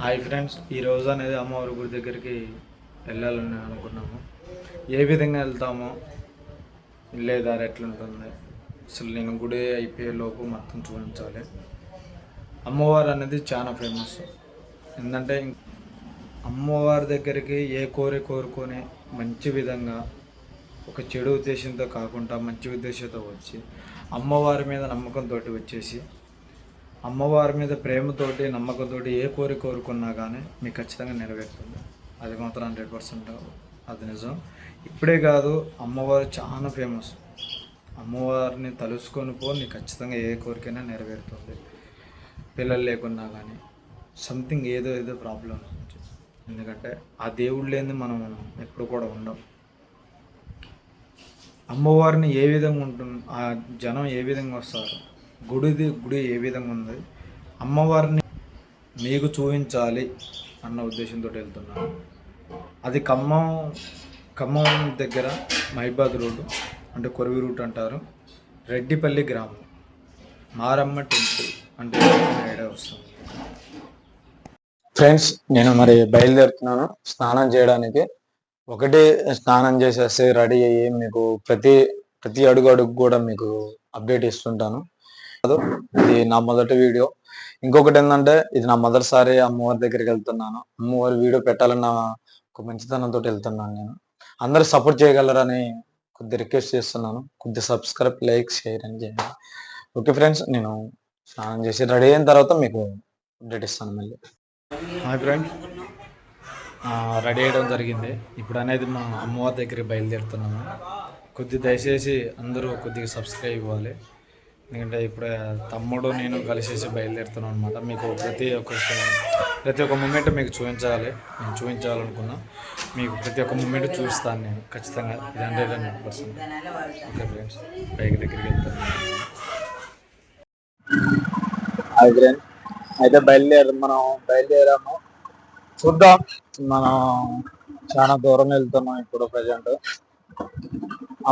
Hi friends, ఈరోజు అనేది అమ్మవారి గుడి దగ్గరికి వెళ్ళాలని అనుకున్నాము. ఏ విధంగా వెళ్తామో వెళ్ళేదారి ఎట్లుంటుంది, అసలు నేను గుడి అయిపోయే లోపు మొత్తం చూపించాలి. అమ్మవారు అనేది చాలా ఫేమస్. ఎందుకంటే అమ్మవారి దగ్గరికి ఏ కోరుకొని మంచి విధంగా ఒక చెడు ఉద్దేశంతో కాకుండా మంచి ఉద్దేశంతో వచ్చి అమ్మవారి మీద నమ్మకంతో వచ్చేసి అమ్మవారి మీద ప్రేమతోటి నమ్మకంతో ఏ కోరుకున్నా కానీ మీకు ఖచ్చితంగా నెరవేరుతుంది. అది మాత్రం 100% అది నిజం. ఇప్పుడే కాదు, అమ్మవారు చాలా ఫేమస్. అమ్మవారిని తలుసుకొని నీకు ఖచ్చితంగా ఏ కోరికైనా నెరవేరుతుంది. పిల్లలు లేకున్నా కానీ సంథింగ్ ఏదో ప్రాబ్లం. ఎందుకంటే ఆ దేవుడు లేని మనం ఎప్పుడు కూడా ఉండం. అమ్మవారిని ఏ విధంగా ఉంటుంది, ఆ జనం ఏ విధంగా వస్తారు, గుడి ఏ విధంగా ఉంది, అమ్మవారిని మీకు చూపించాలి అన్న ఉద్దేశంతో వెళ్తున్నాను. అది ఖమ్మం దగ్గర మహిబాద్ రోడ్డు, అంటే కొరవి రూట్ అంటారు, రెడ్డిపల్లి గ్రామం, మారమ్మ టెంపుల్ అంటే ఐడియా వస్తుంది. ఫ్రెండ్స్, నేను మరి బయలుదేరుతున్నాను స్నానం చేయడానికి. ఒకటి స్నానం చేసేసి రెడీ అయ్యి మీకు ప్రతి అడుగు కూడా మీకు అప్డేట్ ఇస్తుంటాను. ఇది నా మొదటి వీడియో. ఇంకొకటి ఏంటంటే, ఇది నా మొదటిసారి అమ్మవారి దగ్గరికి వెళ్తున్నాను. అమ్మవారి వీడియో పెట్టాలన్న ఒక మంచితనంతో వెళ్తున్నాను. నేను అందరూ సపోర్ట్ చేయగలరని కొద్ది రిక్వెస్ట్ చేస్తున్నాను. కొద్ది సబ్స్క్రైబ్, లైక్, షేర్ అని చేయండి. ఓకే ఫ్రెండ్స్, నేను స్నానం చేసి రెడీ అయిన తర్వాత మీకు అప్డేట్ ఇస్తాను మళ్ళీ. హాయ్ ఫ్రెండ్స్, రెడీ అయ్యడం జరిగింది. ఇప్పుడు అనేది మా అమ్మవారి దగ్గరికి బయలుదేరుతున్నాము. దయచేసి అందరూ కొద్దిగా సబ్స్క్రైబ్ ఇవ్వాలి. ఎందుకంటే ఇప్పుడు తమ్ముడు నేను కలిసేసి బయలుదేరుతున్నాను అనమాట. మీకు ప్రతి ఒక్క మూమెంట్ మీకు నేను చూపించాలనుకున్నా. మీకు ప్రతి ఒక్క మూమెంట్ చూపిస్తాను నేను ఖచ్చితంగా. 100%. ఓకే ఫ్రెండ్స్, బైక్ దగ్గరికి వెళ్తాను. అయితే బయలుదేరాము. చూద్దాం, మనం చాలా దూరం వెళ్తున్నాం ఇప్పుడు ప్రజెంట్.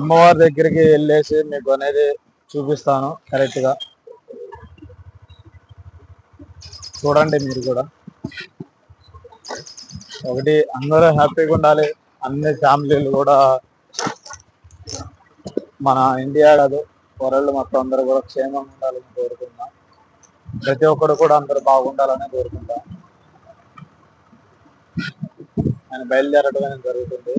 అమ్మవారి దగ్గరికి వెళ్ళేసి మీకు అనేది చూపిస్తాను కరెక్ట్గా. చూడండి మీరు కూడా. ఒకటి, అందరూ హ్యాపీగా ఉండాలి. అన్ని ఫ్యామిలీలు కూడా, మన ఇండియా కాదు వరల్డ్ మొత్తం అందరూ కూడా క్షేమంగా ఉండాలని కోరుకుంటున్నాం. ప్రతి ఒక్కరు కూడా అందరూ బాగుండాలని కోరుకుంటాం. ఆయన బయలుదేరడం అనేది జరుగుతుంది.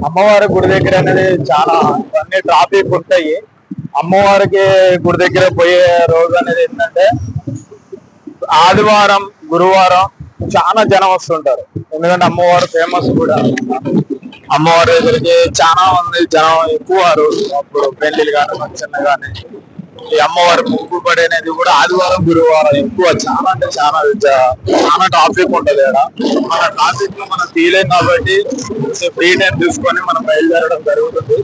అమ్మవారి గుడి దగ్గర అనేది చాలా అన్ని ట్రాఫిక్ ఉంటాయి. అమ్మవారికి గుడి దగ్గర పోయే రోజు అనేది ఏంటంటే ఆదివారం, గురువారం చాలా జనం వస్తుంటారు. ఎందుకంటే అమ్మవారు ఫేమస్ కూడా. అమ్మవారి దగ్గరికి చాలా మంది జనం ఎక్కువ. అప్పుడు పెళ్లిళ్ళు కానీ ఫంక్షన్ కానీ ఈ అమ్మవారి ముగ్గు పడి అనేది కూడా ఆదివారం, గురువారం ఎక్కువ. చాలా అంటే చాలా ట్రాఫిక్ ఉంటది. మన ట్రాఫిక్ లో మనం తీయలేం కాబట్టి ఫ్రీ టైం తీసుకొని మనం బయలుదేరడం జరుగుతుంది.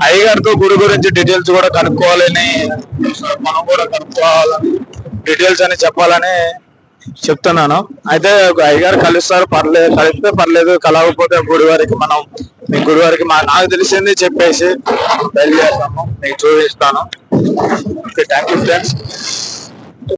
అయ్యగారితో గుడి గురించి డీటెయిల్స్ కూడా కనుక్కోవాలని, మనం కూడా కనుక్కోవాలని, డీటెయిల్స్ అని చెప్పాలని చెప్తున్నాను. అయితే అయ్యగారు కలుస్తారు, కలిస్తే పర్లేదు. కలవకపోతే మీ గుడి వారికి నాకు తెలిసింది చెప్పేసి బయలుదేరుతాము. మీకు చూపిస్తాను. Okay, thank you friends.